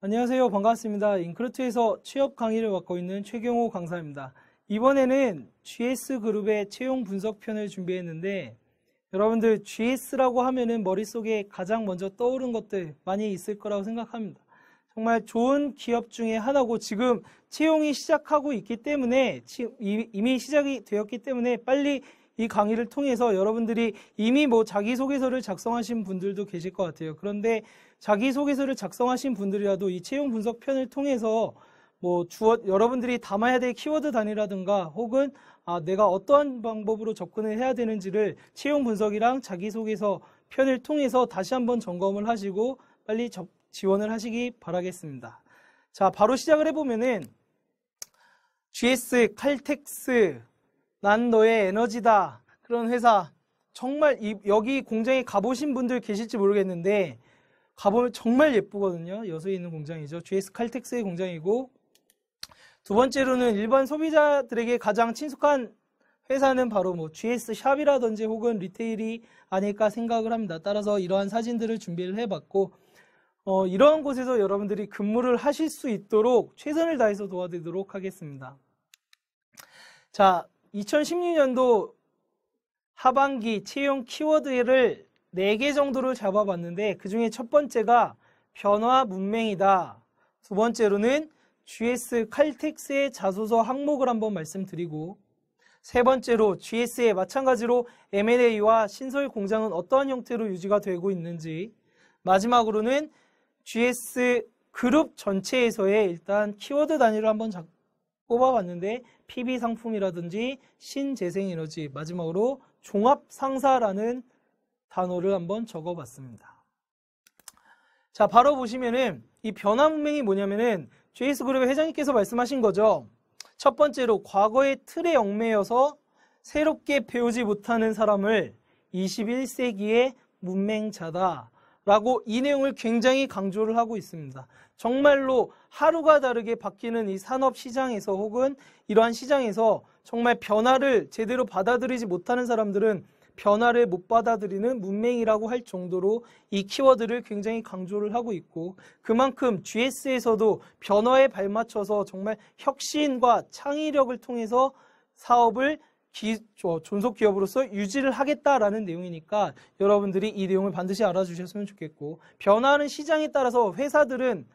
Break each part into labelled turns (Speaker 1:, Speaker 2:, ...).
Speaker 1: 안녕하세요. 반갑습니다. 인크루트에서 취업 강의를 맡고 있는 최경호 강사입니다. 이번에는 GS그룹의 채용 분석편을 준비했는데 여러분들 GS라고 하면은 머릿속에 가장 먼저 떠오른 것들 많이 있을 거라고 생각합니다. 정말 좋은 기업 중에 하나고 지금 채용이 시작하고 있기 때문에 이미 시작이 되었기 때문에 빨리 이 강의를 통해서 여러분들이 이미 자기소개서를 작성하신 분들도 계실 것 같아요. 그런데 자기소개서를 작성하신 분들이라도 이 채용 분석편을 통해서 여러분들이 담아야 될 키워드 단위라든가 혹은 내가 어떠한 방법으로 접근을 해야 되는지를 채용 분석이랑 자기소개서 편을 통해서 다시 한번 점검을 하시고 빨리 지원을 하시기 바라겠습니다. 자, 바로 시작을 해보면은 GS, 칼텍스, 난 너의 에너지다. 그런 회사 정말 여기 공장에 가보신 분들 계실지 모르겠는데 가보면 정말 예쁘거든요. 여수에 있는 공장이죠. GS 칼텍스의 공장이고, 두 번째로는 일반 소비자들에게 가장 친숙한 회사는 바로 GS 샵이라든지 혹은 리테일이 아닐까 생각을 합니다. 따라서 이러한 사진들을 준비를 해봤고 이러한 곳에서 여러분들이 근무를 하실 수 있도록 최선을 다해서 도와드리도록 하겠습니다. 자, 2016년도 하반기 채용 키워드를 4개 정도를 잡아봤는데 그 중에 첫 번째가 변화 문맹이다. 두 번째로는 GS 칼텍스의 자소서 항목을 한번 말씀드리고, 세 번째로 GS의 마찬가지로 M&A와 신설 공장은 어떠한 형태로 유지가 되고 있는지, 마지막으로는 GS 그룹 전체에서의 일단 키워드 단위를 한번 뽑아봤는데 PB 상품이라든지 신재생에너지, 마지막으로 종합상사라는 단어를 한번 적어봤습니다. 자, 바로 보시면은 이 변화 문맹이 뭐냐면은 GS그룹의 회장님께서 말씀하신 거죠. 첫 번째로 과거의 틀에 얽매여서 새롭게 배우지 못하는 사람을 21세기의 문맹자다 라고 이 내용을 굉장히 강조를 하고 있습니다. 정말로 하루가 다르게 바뀌는 이 산업 시장에서 혹은 이러한 시장에서 정말 변화를 제대로 받아들이지 못하는 사람들은 변화를 못 받아들이는 문맹이라고 할 정도로 이 키워드를 굉장히 강조를 하고 있고, 그만큼 GS에서도 변화에 발맞춰서 정말 혁신과 창의력을 통해서 사업을 존속기업으로서 유지를 하겠다라는 내용이니까 여러분들이 이 내용을 반드시 알아주셨으면 좋겠고, 변화하는 시장에 따라서 회사들은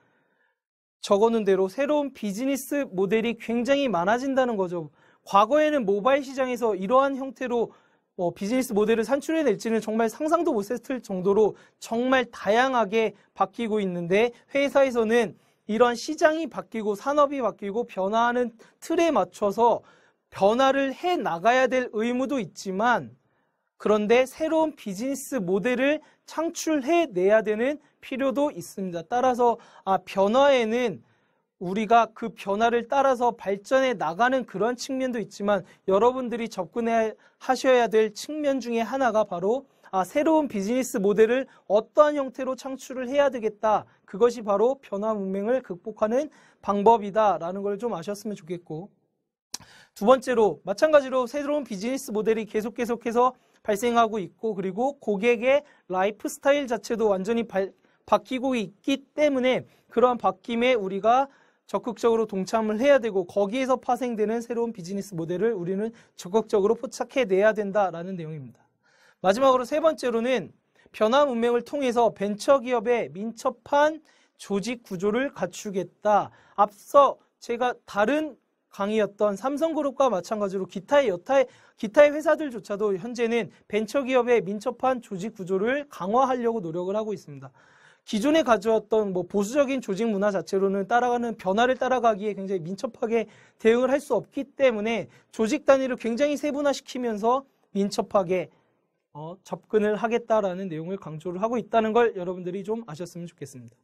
Speaker 1: 적어놓은 대로 새로운 비즈니스 모델이 굉장히 많아진다는 거죠. 과거에는 모바일 시장에서 이러한 형태로 비즈니스 모델을 산출해낼지는 정말 상상도 못했을 정도로 정말 다양하게 바뀌고 있는데, 회사에서는 이러한 시장이 바뀌고 산업이 바뀌고 변화하는 틀에 맞춰서 변화를 해 나가야 될 의무도 있지만, 그런데 새로운 비즈니스 모델을 창출해내야 되는 필요도 있습니다. 따라서 변화에는 우리가 그 변화를 따라서 발전해 나가는 그런 측면도 있지만, 여러분들이 접근하셔야 될 측면 중에 하나가 바로 새로운 비즈니스 모델을 어떠한 형태로 창출을 해야 되겠다. 그것이 바로 변화 문맹을 극복하는 방법이다라는 걸 좀 아셨으면 좋겠고, 두 번째로 마찬가지로 새로운 비즈니스 모델이 계속해서 발생하고 있고, 그리고 고객의 라이프 스타일 자체도 완전히 바뀌고 있기 때문에 그러한 바뀜에 우리가 적극적으로 동참을 해야 되고, 거기에서 파생되는 새로운 비즈니스 모델을 우리는 적극적으로 포착해내야 된다라는 내용입니다. 마지막으로 세 번째로는 변화 문맹을 통해서 벤처기업의 민첩한 조직 구조를 갖추겠다. 앞서 제가 다른 강의였던 삼성그룹과 마찬가지로 기타의 회사들조차도 현재는 벤처기업의 민첩한 조직 구조를 강화하려고 노력을 하고 있습니다. 기존에 가져왔던 보수적인 조직 문화 자체로는 변화를 따라가기에 굉장히 민첩하게 대응을 할 수 없기 때문에 조직 단위를 굉장히 세분화시키면서 민첩하게 접근을 하겠다라는 내용을 강조를 하고 있다는 걸 여러분들이 좀 아셨으면 좋겠습니다.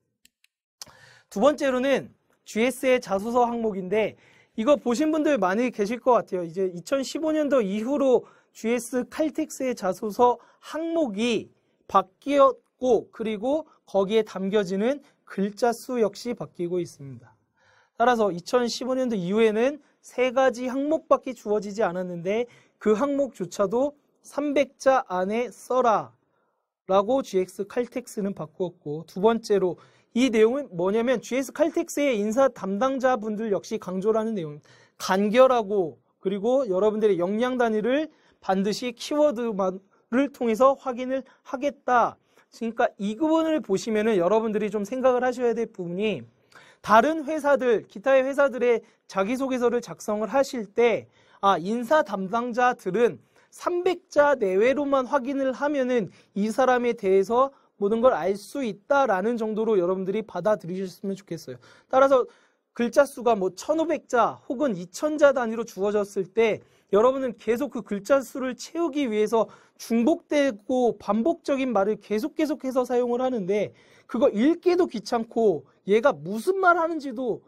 Speaker 1: 두 번째로는 GS의 자소서 항목인데, 이거 보신 분들 많이 계실 것 같아요. 이제 2015년도 이후로 GS 칼텍스의 자소서 항목이 바뀌었고, 그리고 거기에 담겨지는 글자 수 역시 바뀌고 있습니다. 따라서 2015년도 이후에는 3가지 항목밖에 주어지지 않았는데 그 항목조차도 300자 안에 써라 라고 GS 칼텍스는 바꾸었고, 두 번째로 이 내용은 뭐냐면 GS 칼텍스의 인사 담당자분들 역시 강조를 하는 내용입니다. 간결하고 그리고 여러분들의 역량 단위를 반드시 키워드를 통해서 확인을 하겠다. 그러니까 이 부분을 보시면은 여러분들이 좀 생각을 하셔야 될 부분이 다른 회사들, 기타의 회사들의 자기소개서를 작성을 하실 때 인사 담당자들은 300자 내외로만 확인을 하면은 이 사람에 대해서 모든 걸 알 수 있다라는 정도로 여러분들이 받아들이셨으면 좋겠어요. 따라서 글자 수가 뭐 1500자 혹은 2000자 단위로 주어졌을 때 여러분은 계속 그 글자 수를 채우기 위해서 중복되고 반복적인 말을 계속해서 사용을 하는데 그거 읽기도 귀찮고 얘가 무슨 말 하는지도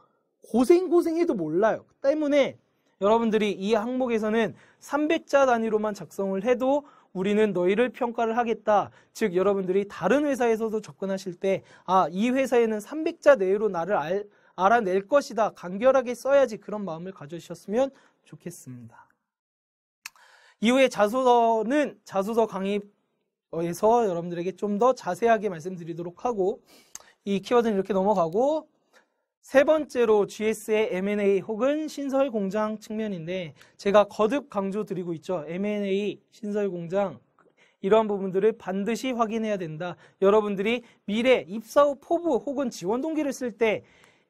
Speaker 1: 고생해도 몰라요. 때문에 여러분들이 이 항목에서는 300자 단위로만 작성을 해도 우리는 너희를 평가를 하겠다. 즉 여러분들이 다른 회사에서도 접근하실 때 이 회사에는 300자 내외로 나를 알아낼 것이다. 간결하게 써야지 그런 마음을 가져주셨으면 좋겠습니다. 이후에 자소서는 자소서 강의에서 여러분들에게 좀 더 자세하게 말씀드리도록 하고 이 키워드는 이렇게 넘어가고 세 번째로 GS의 M&A 혹은 신설공장 측면인데 제가 거듭 강조드리고 있죠. M&A, 신설공장 이러한 부분들을 반드시 확인해야 된다. 여러분들이 미래 입사 후 포부 혹은 지원 동기를 쓸 때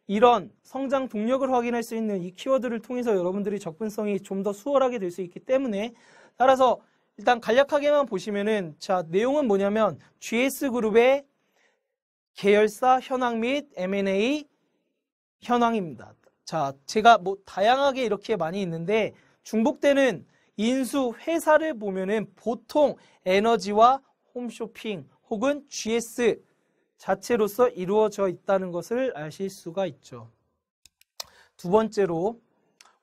Speaker 1: 이런 성장 동력을 확인할 수 있는 이 키워드를 통해서 여러분들이 접근성이 좀 더 수월하게 될 수 있기 때문에 따라서 일단 간략하게만 보시면은 자 내용은 뭐냐면 GS그룹의 계열사 현황 및 M&A 현황입니다. 자, 제가 뭐 다양하게 이렇게 많이 있는데 중복되는 인수 회사를 보면은 보통 에너지와 홈쇼핑 혹은 GS 자체로서 이루어져 있다는 것을 아실 수가 있죠. 두 번째로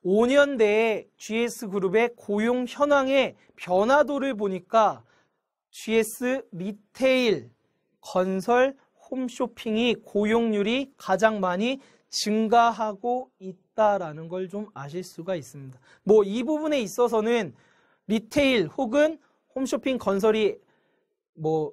Speaker 1: 5년 내에 GS그룹의 고용 현황의 변화도를 보니까 GS 리테일, 건설, 홈쇼핑이 고용률이 가장 많이 증가하고 있다라는 걸 좀 아실 수가 있습니다. 뭐 이 부분에 있어서는 리테일 혹은 홈쇼핑 건설이 뭐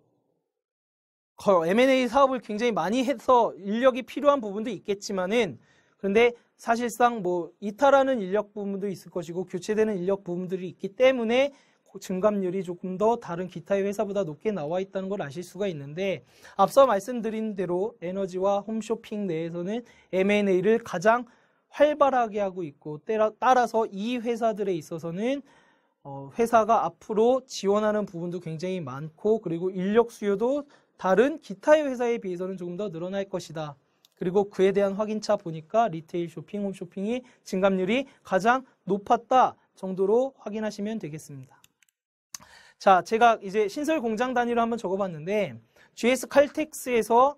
Speaker 1: M&A 사업을 굉장히 많이 해서 인력이 필요한 부분도 있겠지만은 그런데 사실상 뭐 이탈하는 인력 부분도 있을 것이고 교체되는 인력 부분들이 있기 때문에 증감률이 조금 더 다른 기타의 회사보다 높게 나와 있다는 걸 아실 수가 있는데 앞서 말씀드린 대로 에너지와 홈쇼핑 내에서는 M&A를 가장 활발하게 하고 있고 따라서 이 회사들에 있어서는 회사가 앞으로 지원하는 부분도 굉장히 많고 그리고 인력 수요도 다른 기타의 회사에 비해서는 조금 더 늘어날 것이다. 그리고 그에 대한 확인차 보니까 리테일 쇼핑, 홈쇼핑이 증감률이 가장 높았다 정도로 확인하시면 되겠습니다. 자, 제가 이제 신설 공장 단위로 한번 적어봤는데 GS 칼텍스에서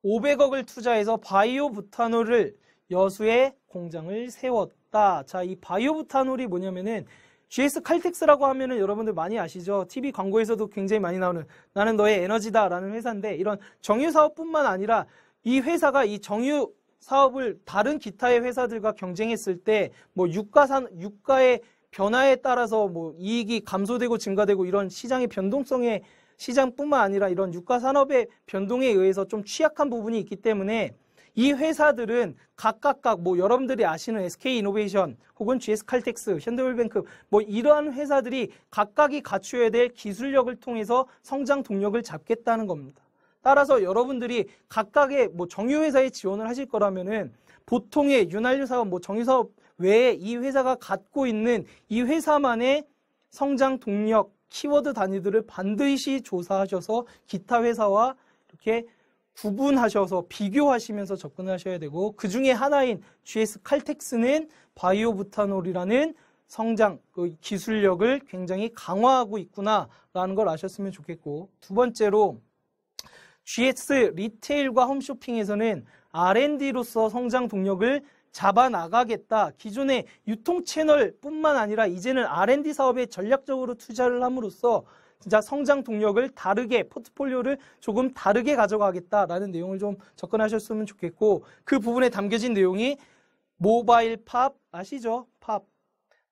Speaker 1: 500억을 투자해서 바이오 부탄올을 여수에 공장을 세웠다. 자, 이 바이오 부탄올이 뭐냐면은 GS 칼텍스라고 하면은 여러분들 많이 아시죠? TV 광고에서도 굉장히 많이 나오는 나는 너의 에너지다라는 회사인데 이런 정유 사업뿐만 아니라 이 회사가 이 정유 사업을 다른 기타의 회사들과 경쟁했을 때 뭐 유가의 변화에 따라서 뭐 이익이 감소되고 증가되고 이런 시장의 변동성에 시장뿐만 아니라 이런 유가 산업의 변동에 의해서 좀 취약한 부분이 있기 때문에 이 회사들은 각각 뭐 여러분들이 아시는 SK이노베이션 혹은 GS칼텍스, 현대오일뱅크 뭐 이러한 회사들이 각각이 갖춰야 될 기술력을 통해서 성장 동력을 잡겠다는 겁니다. 따라서 여러분들이 각각의 뭐 정유회사에 지원을 하실 거라면은 보통의 윤활유 사업, 뭐 정유사업 외에 이 회사가 갖고 있는 이 회사만의 성장 동력, 키워드 단위들을 반드시 조사하셔서 기타 회사와 이렇게 구분하셔서 비교하시면서 접근하셔야 되고 그 중에 하나인 GS칼텍스는 바이오 부탄올이라는 성장, 기술력을 굉장히 강화하고 있구나라는 걸 아셨으면 좋겠고 두 번째로 GS 리테일과 홈쇼핑에서는 R&D로서 성장 동력을 잡아나가겠다. 기존의 유통 채널뿐만 아니라 이제는 R&D 사업에 전략적으로 투자를 함으로써 진짜 성장 동력을 다르게 포트폴리오를 조금 다르게 가져가겠다라는 내용을 좀 접근하셨으면 좋겠고 그 부분에 담겨진 내용이 모바일 팝 아시죠? 팝.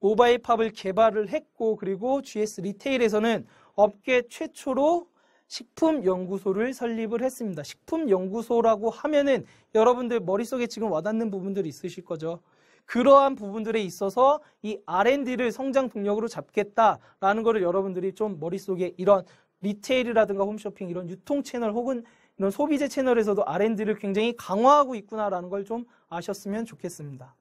Speaker 1: 모바일 팝을 개발을 했고 그리고 GS 리테일에서는 업계 최초로 식품연구소를 설립을 했습니다. 식품연구소라고 하면은 여러분들 머릿속에 지금 와닿는 부분들이 있으실 거죠. 그러한 부분들에 있어서 이 R&D를 성장 동력으로 잡겠다라는 거를 여러분들이 좀 머릿속에 이런 리테일이라든가 홈쇼핑 이런 유통 채널 혹은 이런 소비재 채널에서도 R&D를 굉장히 강화하고 있구나라는 걸 좀 아셨으면 좋겠습니다.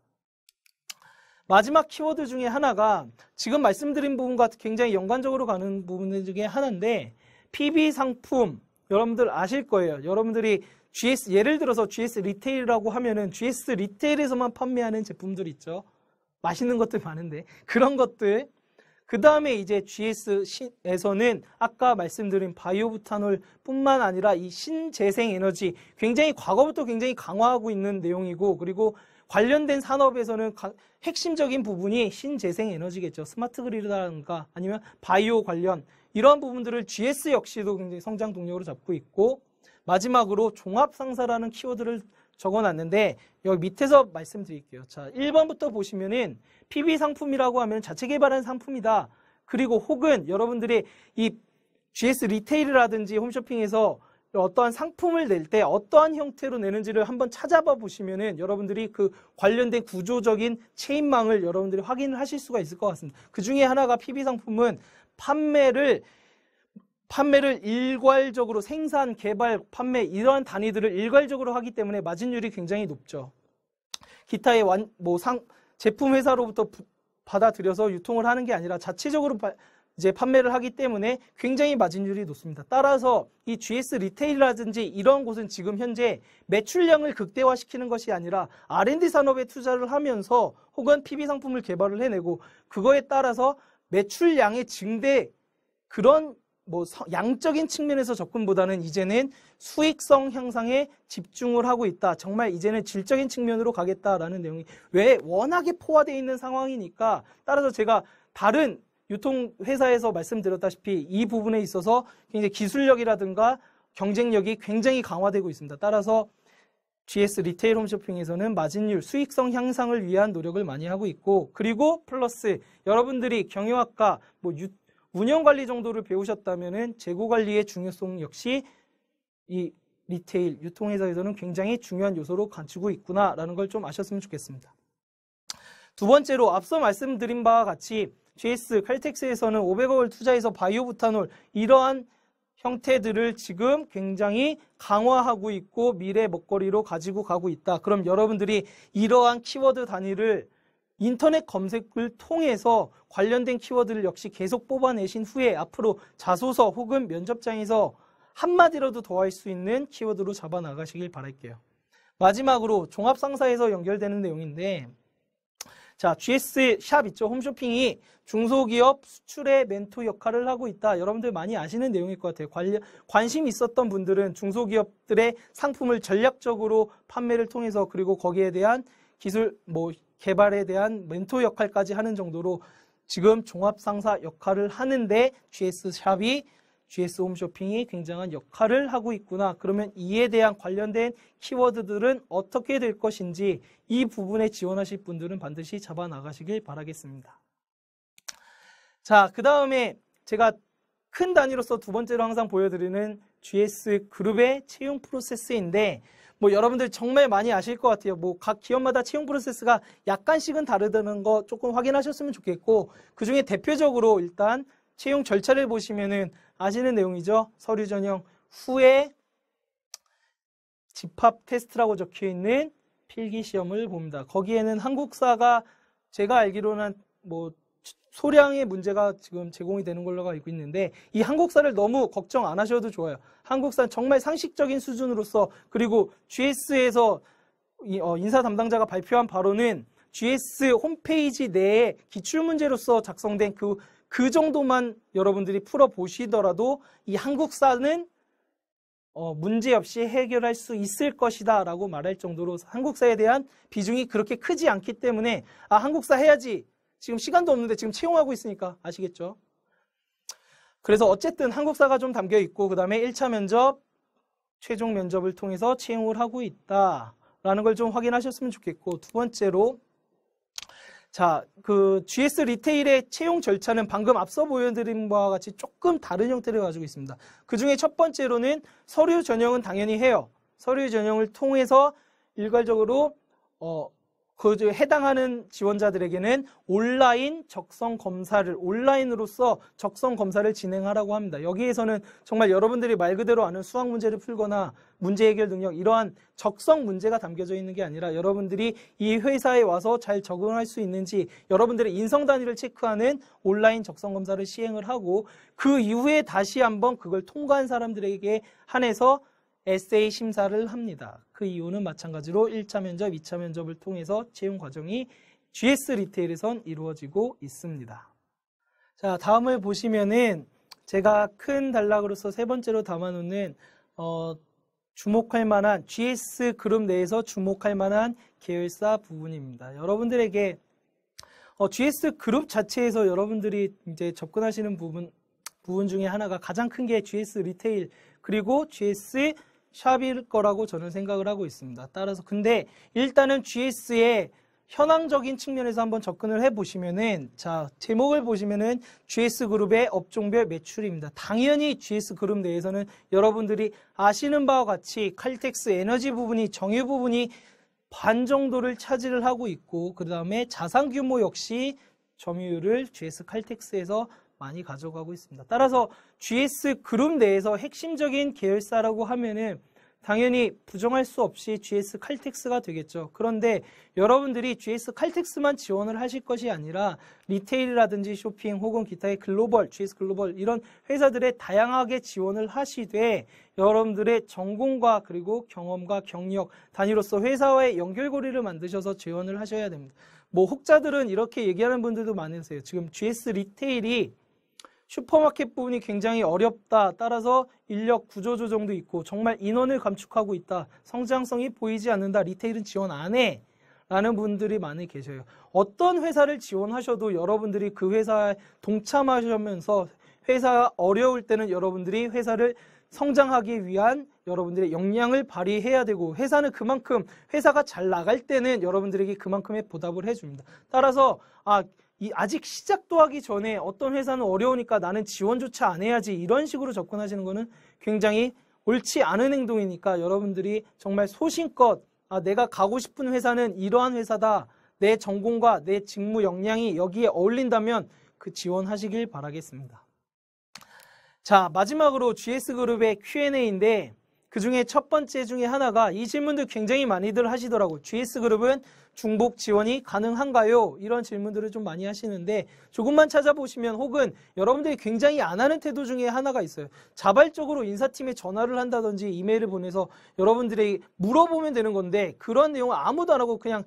Speaker 1: 마지막 키워드 중에 하나가 지금 말씀드린 부분과 굉장히 연관적으로 가는 부분 중에 하나인데 PB 상품 여러분들 아실 거예요. 여러분들이 GS 예를 들어서 GS 리테일이라고 하면은 GS 리테일에서만 판매하는 제품들 있죠. 맛있는 것들 많은데 그런 것들 그 다음에 이제 GS에서는 아까 말씀드린 바이오부탄올 뿐만 아니라 이 신재생 에너지 굉장히 과거부터 굉장히 강화하고 있는 내용이고 그리고 관련된 산업에서는 핵심적인 부분이 신재생 에너지겠죠. 스마트 그리드라든가 아니면 바이오 관련 이러한 부분들을 GS 역시도 굉장히 성장 동력으로 잡고 있고 마지막으로 종합상사라는 키워드를 적어놨는데 여기 밑에서 말씀드릴게요. 자, 1번부터 보시면은 PB 상품이라고 하면 자체 개발한 상품이다. 그리고 혹은 여러분들이 이 GS 리테일이라든지 홈쇼핑에서 어떠한 상품을 낼 때 어떠한 형태로 내는지를 한번 찾아봐 보시면은 여러분들이 그 관련된 구조적인 체인망을 여러분들이 확인을 하실 수가 있을 것 같습니다. 그 중에 하나가 PB 상품은 판매를 일괄적으로 생산, 개발, 판매 이러한 단위들을 일괄적으로 하기 때문에 마진율이 굉장히 높죠. 기타의 제품 회사로부터 받아들여서 유통을 하는 게 아니라 자체적으로 이제 판매를 하기 때문에 굉장히 마진율이 높습니다. 따라서 이 GS 리테일이라든지 이런 곳은 지금 현재 매출량을 극대화시키는 것이 아니라 R&D 산업에 투자를 하면서 혹은 PB 상품을 개발을 해내고 그거에 따라서 매출량의 증대 그런 양적인 측면에서 접근보다는 이제는 수익성 향상에 집중을 하고 있다. 정말 이제는 질적인 측면으로 가겠다라는 내용이 왜 워낙에 포화되어 있는 상황이니까 따라서 제가 다른 유통회사에서 말씀드렸다시피 이 부분에 있어서 굉장히 기술력이라든가 경쟁력이 굉장히 강화되고 있습니다. 따라서 GS 리테일 홈쇼핑에서는 마진율, 수익성 향상을 위한 노력을 많이 하고 있고 그리고 플러스 여러분들이 경영학과 운영관리 정도를 배우셨다면은 재고관리의 중요성 역시 이 리테일 유통회사에서는 굉장히 중요한 요소로 갖추고 있구나라는 걸 좀 아셨으면 좋겠습니다. 두 번째로 앞서 말씀드린 바와 같이 GS 칼텍스에서는 500억을 투자해서 바이오부탄올 이러한 형태들을 지금 굉장히 강화하고 있고 미래 먹거리로 가지고 가고 있다. 그럼 여러분들이 이러한 키워드 단위를 인터넷 검색을 통해서 관련된 키워드를 역시 계속 뽑아내신 후에 앞으로 자소서 혹은 면접장에서 한마디라도 더 할 수 있는 키워드로 잡아 나가시길 바랄게요. 마지막으로 종합상사에서 연결되는 내용인데 자, GS 샵 있죠. 홈쇼핑이 중소기업 수출의 멘토 역할을 하고 있다. 여러분들 많이 아시는 내용일 것 같아요. 관심 있었던 분들은 중소기업들의 상품을 전략적으로 판매를 통해서 그리고 거기에 대한 기술 개발에 대한 멘토 역할까지 하는 정도로 지금 종합상사 역할을 하는데 GS샵이 GS 홈쇼핑이 굉장한 역할을 하고 있구나. 그러면 이에 대한 관련된 키워드들은 어떻게 될 것인지 이 부분에 지원하실 분들은 반드시 잡아 나가시길 바라겠습니다. 자, 그 다음에 제가 큰 단위로서 두 번째로 항상 보여드리는 GS 그룹의 채용 프로세스인데 여러분들 정말 많이 아실 것 같아요. 각 기업마다 채용 프로세스가 약간씩은 다르다는 거 조금 확인하셨으면 좋겠고 그 중에 대표적으로 일단 채용 절차를 보시면은 아시는 내용이죠. 서류 전형 후에 집합 테스트라고 적혀 있는 필기 시험을 봅니다. 거기에는 한국사가 제가 알기로는 소량의 문제가 지금 제공이 되는 걸로 알고 있는데 이 한국사를 너무 걱정 안 하셔도 좋아요. 한국사는 정말 상식적인 수준으로서 그리고 GS에서 인사 담당자가 발표한 바로는 GS 홈페이지 내에 기출문제로서 작성된 그 정도만 여러분들이 풀어보시더라도 이 한국사는 문제 없이 해결할 수 있을 것이다 라고 말할 정도로 한국사에 대한 비중이 그렇게 크지 않기 때문에 한국사 해야지 지금 시간도 없는데 지금 채용하고 있으니까 아시겠죠? 그래서 어쨌든 한국사가 좀 담겨 있고 그 다음에 1차 면접, 최종 면접을 통해서 채용을 하고 있다라는 걸 좀 확인하셨으면 좋겠고 두 번째로 자, 그 GS 리테일의 채용 절차는 방금 앞서 보여드린 바와 같이 조금 다른 형태를 가지고 있습니다. 그 중에 첫 번째로는 서류 전형은 당연히 해요. 서류 전형을 통해서 일괄적으로 그 해당하는 지원자들에게는 온라인으로서 적성 검사를 진행하라고 합니다. 여기에서는 정말 여러분들이 말 그대로 아는 수학 문제를 풀거나 문제 해결 능력 이러한 적성 문제가 담겨져 있는 게 아니라 여러분들이 이 회사에 와서 잘 적응할 수 있는지 여러분들의 인성 단위를 체크하는 온라인 적성 검사를 시행을 하고 그 이후에 다시 한번 그걸 통과한 사람들에게 한해서 에세이 심사를 합니다. 그 이유는 마찬가지로 1차 면접, 2차 면접을 통해서 채용 과정이 GS 리테일에선 이루어지고 있습니다. 자, 다음을 보시면은 제가 큰 단락으로서 세 번째로 담아놓는 주목할 만한 GS 그룹 내에서 주목할 만한 계열사 부분입니다. 여러분들에게 GS 그룹 자체에서 여러분들이 이제 접근하시는 부분 중에 하나가 가장 큰 게 GS 리테일 그리고 GS 샵일 거라고 저는 생각을 하고 있습니다. 따라서 근데 일단은 GS의 현황적인 측면에서 한번 접근을 해보시면은 자, 제목을 보시면은 GS 그룹의 업종별 매출입니다. 당연히 GS 그룹 내에서는 여러분들이 아시는 바와 같이 칼텍스 에너지 부분이 정유 부분이 반 정도를 차지를 하고 있고 그 다음에 자산 규모 역시 점유율을 GS 칼텍스에서 많이 가져가고 있습니다. 따라서 GS 그룹 내에서 핵심적인 계열사라고 하면은 당연히 부정할 수 없이 GS 칼텍스가 되겠죠. 그런데 여러분들이 GS 칼텍스만 지원을 하실 것이 아니라 리테일이라든지 쇼핑 혹은 기타의 글로벌, GS 글로벌 이런 회사들에 다양하게 지원을 하시되 여러분들의 전공과 그리고 경험과 경력, 단위로서 회사와의 연결고리를 만드셔서 지원을 하셔야 됩니다. 뭐 혹자들은 이렇게 얘기하는 분들도 많으세요. 지금 GS 리테일이 슈퍼마켓 부분이 굉장히 어렵다. 따라서 인력 구조 조정도 있고 정말 인원을 감축하고 있다. 성장성이 보이지 않는다. 리테일은 지원 안 해. 라는 분들이 많이 계셔요. 어떤 회사를 지원하셔도 여러분들이 그 회사에 동참하시면서 회사가 어려울 때는 여러분들이 회사를 성장하기 위한 여러분들의 역량을 발휘해야 되고 회사는 그만큼 회사가 잘 나갈 때는 여러분들에게 그만큼의 보답을 해줍니다. 따라서 아직 시작도 하기 전에 어떤 회사는 어려우니까 나는 지원조차 안 해야지 이런 식으로 접근하시는 거는 굉장히 옳지 않은 행동이니까 여러분들이 정말 소신껏 내가 가고 싶은 회사는 이러한 회사다. 내 전공과 내 직무 역량이 여기에 어울린다면 그 지원하시길 바라겠습니다. 자, 마지막으로 GS그룹의 Q&A인데 그 중에 첫 번째 중에 하나가 이 질문들 굉장히 많이들 하시더라고요. GS그룹은 중복 지원이 가능한가요? 이런 질문들을 좀 많이 하시는데 조금만 찾아보시면 혹은 여러분들이 굉장히 안 하는 태도 중에 하나가 있어요. 자발적으로 인사팀에 전화를 한다든지 이메일을 보내서 여러분들이 물어보면 되는 건데 그런 내용을 아무도 안 하고 그냥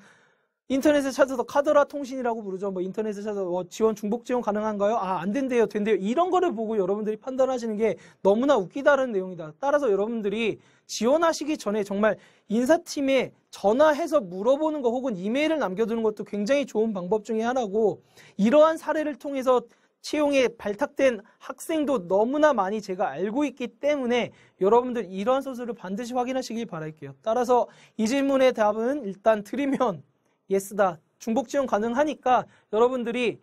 Speaker 1: 인터넷에 찾아서 카더라 통신이라고 부르죠. 뭐 인터넷에 찾아서 지원 중복 지원 가능한가요? 안 된대요. 된대요. 이런 거를 보고 여러분들이 판단하시는 게 너무나 웃기다는 내용이다. 따라서 여러분들이 지원하시기 전에 정말 인사팀에 전화해서 물어보는 거 혹은 이메일을 남겨두는 것도 굉장히 좋은 방법 중에 하나고 이러한 사례를 통해서 채용에 발탁된 학생도 너무나 많이 제가 알고 있기 때문에 여러분들 이러한 소스를 반드시 확인하시길 바랄게요. 따라서 이 질문의 답은 일단 드리면 예스다. 중복 지원 가능하니까 여러분들이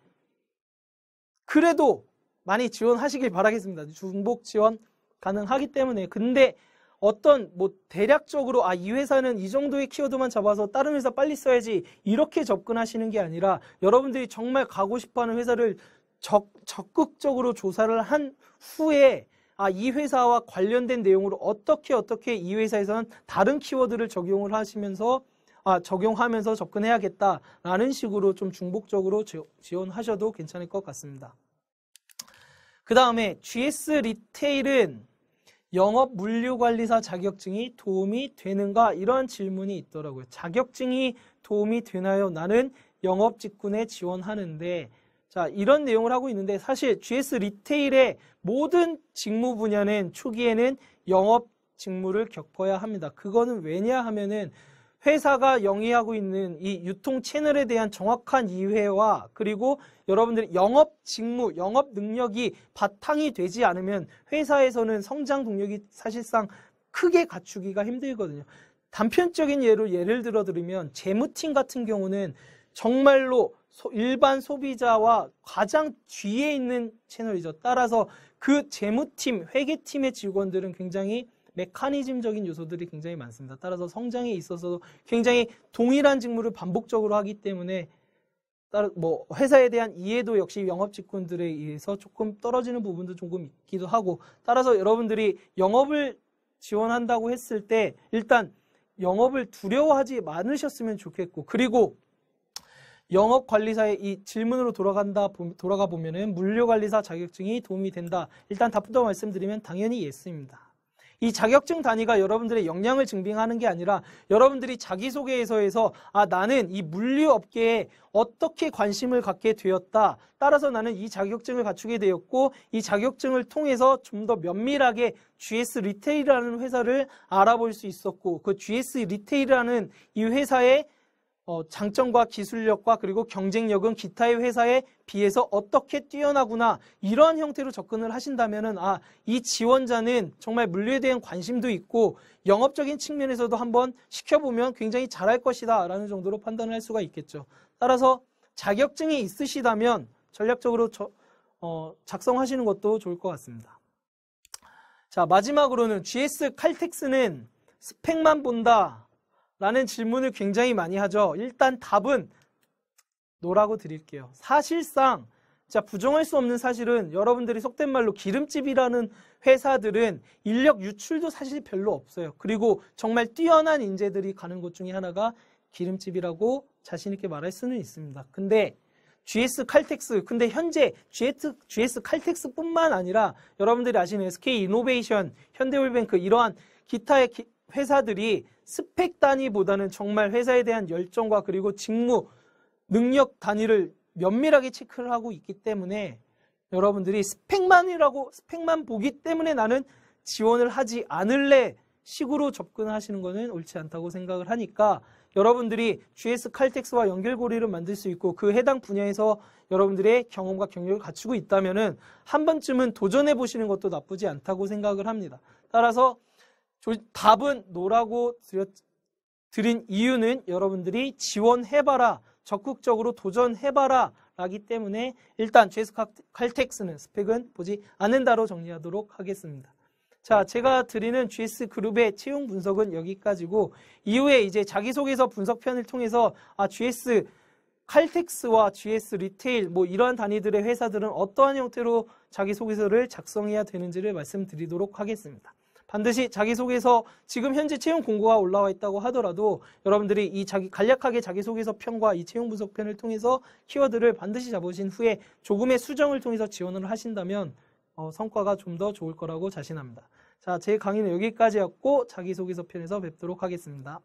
Speaker 1: 그래도 많이 지원하시길 바라겠습니다. 중복 지원 가능하기 때문에. 근데 어떤 대략적으로 이 회사는 이 정도의 키워드만 잡아서 다른 회사 빨리 써야지 이렇게 접근하시는 게 아니라 여러분들이 정말 가고 싶어하는 회사를 적극적으로 조사를 한 후에 이 회사와 관련된 내용으로 어떻게 이 회사에서는 다른 키워드를 적용하면서 접근해야겠다라는 식으로 좀 중복적으로 지원하셔도 괜찮을 것 같습니다. 그 다음에 GS 리테일은 영업 물류관리사 자격증이 도움이 되는가? 이런 질문이 있더라고요. 자격증이 도움이 되나요? 나는 영업 직군에 지원하는데 자, 이런 내용을 하고 있는데 사실 GS 리테일의 모든 직무 분야는 초기에는 영업 직무를 겪어야 합니다. 그거는 왜냐 하면은 회사가 영위하고 있는 이 유통 채널에 대한 정확한 이해와 그리고 여러분들이 영업 직무, 영업 능력이 바탕이 되지 않으면 회사에서는 성장 동력이 사실상 크게 갖추기가 힘들거든요. 단편적인 예를 들어 드리면 재무팀 같은 경우는 정말로 일반 소비자와 가장 뒤에 있는 채널이죠. 따라서 그 재무팀, 회계팀의 직원들은 굉장히 메커니즘적인 요소들이 굉장히 많습니다. 따라서 성장에 있어서도 굉장히 동일한 직무를 반복적으로 하기 때문에 뭐 회사에 대한 이해도 역시 영업 직군들에 의해서 조금 떨어지는 부분도 조금 있기도 하고, 따라서 여러분들이 영업을 지원한다고 했을 때 일단 영업을 두려워하지 않으셨으면 좋겠고, 그리고 영업관리사의 이 질문으로 돌아가 보면은 물류관리사 자격증이 도움이 된다. 일단 답부터 말씀드리면 당연히 예스입니다. 이 자격증 단위가 여러분들의 역량을 증빙하는 게 아니라 여러분들이 자기소개서에서 나는 이 물류업계에 어떻게 관심을 갖게 되었다. 따라서 나는 이 자격증을 갖추게 되었고 이 자격증을 통해서 좀 더 면밀하게 GS 리테일이라는 회사를 알아볼 수 있었고 그 GS 리테일이라는 이 회사의 장점과 기술력과 그리고 경쟁력은 기타의 회사에 비해서 어떻게 뛰어나구나 이러한 형태로 접근을 하신다면은 이 지원자는 정말 물류에 대한 관심도 있고 영업적인 측면에서도 한번 시켜보면 굉장히 잘할 것이다 라는 정도로 판단을 할 수가 있겠죠. 따라서 자격증이 있으시다면 전략적으로 작성하시는 것도 좋을 것 같습니다. 자, 마지막으로는 GS 칼텍스는 스펙만 본다 라는 질문을 굉장히 많이 하죠. 일단 답은 노라고 드릴게요. 사실상 부정할 수 없는 사실은 여러분들이 속된 말로 기름집이라는 회사들은 인력 유출도 사실 별로 없어요. 그리고 정말 뛰어난 인재들이 가는 곳 중에 하나가 기름집이라고 자신 있게 말할 수는 있습니다. 근데 GS 칼텍스, 근데 현재 GS 칼텍스뿐만 아니라 여러분들이 아시는 SK이노베이션, 현대올뱅크 이러한 기타의 회사들이 스펙 단위보다는 정말 회사에 대한 열정과 그리고 직무, 능력 단위를 면밀하게 체크를 하고 있기 때문에 여러분들이 스펙만 보기 때문에 나는 지원을 하지 않을래 식으로 접근하시는 것은 옳지 않다고 생각을 하니까 여러분들이 GS 칼텍스와 연결고리를 만들 수 있고 그 해당 분야에서 여러분들의 경험과 경력을 갖추고 있다면은 한 번쯤은 도전해 보시는 것도 나쁘지 않다고 생각을 합니다. 따라서 답은 노라고 드린 이유는 여러분들이 지원해봐라, 적극적으로 도전해봐라 라기 때문에 일단 GS 칼텍스는 스펙은 보지 않는다로 정리하도록 하겠습니다. 자, 제가 드리는 GS 그룹의 채용 분석은 여기까지고 이후에 이제 자기소개서 분석편을 통해서 GS 칼텍스와 GS 리테일 뭐 이러한 단위들의 회사들은 어떠한 형태로 자기소개서를 작성해야 되는지를 말씀드리도록 하겠습니다. 반드시 자기소개서 지금 현재 채용 공고가 올라와 있다고 하더라도 여러분들이 이 간략하게 자기소개서 편과 이 채용 분석편을 통해서 키워드를 반드시 잡으신 후에 조금의 수정을 통해서 지원을 하신다면 성과가 좀 더 좋을 거라고 자신합니다. 자, 제 강의는 여기까지였고 자기소개서 편에서 뵙도록 하겠습니다.